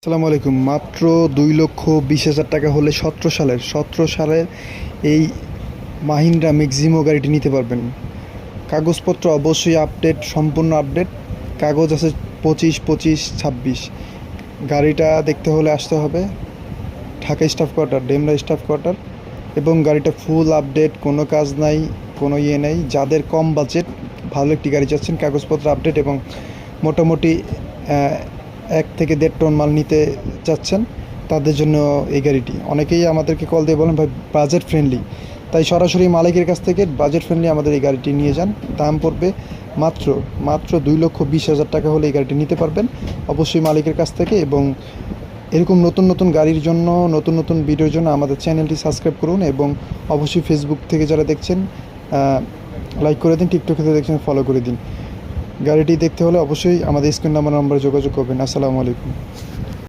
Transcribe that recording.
আসসালামু আলাইকুম। মাত্র 2,20,000 টাকা হলে 17 সালের এই মাহিন্দ্রা ম্যাক্সিমো গাড়িটি নিতে পারবেন। কাগজপত্র অবশ্যই আপডেট, সম্পূর্ণ আপডেট। কাগজ আছে 25, 25, 26। গাড়িটা দেখতে হলে আসতে হবে Dhaka staff quarter, Demra staff quarter. এবং গাড়িটা ফুল আপডেট, কোনো কাজ নাই, কোনো নেই। যাদের কম বাজেট, ভালো একটি গাড়ি চাচ্ছেন, কাগজপত্র আপডেট এবং মোটামুটি 1 থেকে 1.5 টন মাল নিতে চাচ্ছেন, তাদের জন্য এই গাড়িটি। অনেকেই আমাদেরকে কল দিয়ে বলেন ভাই বাজেট ফ্রেন্ডলি, তাই সরাসরি মালিকের কাছ থেকে বাজেট ফ্রেন্ডলি আমাদের এই গাড়িটি নিয়ে যান। দাম পড়বে মাত্র মাত্র 2,20,000 টাকা হলে এই গাড়িটি নিতে পারবেন অবশ্যই মালিকের কাছ থেকে। এবং এরকম নতুন নতুন গাড়ির জন্য, নতুন নতুন ভিডিওর জন্য আমাদের চ্যানেলটি সাবস্ক্রাইব করুন এবং অবশ্যই ফেসবুক থেকে যারা দেখছেন লাইক করে দিন, টিকটক থেকে দেখছেন ফলো করে দিন। গাড়িটি দেখতে হলে অবশ্যই আমাদের স্ক্রিন নাম্বারে যোগাযোগ করবেন। আসসালামু আলাইকুম।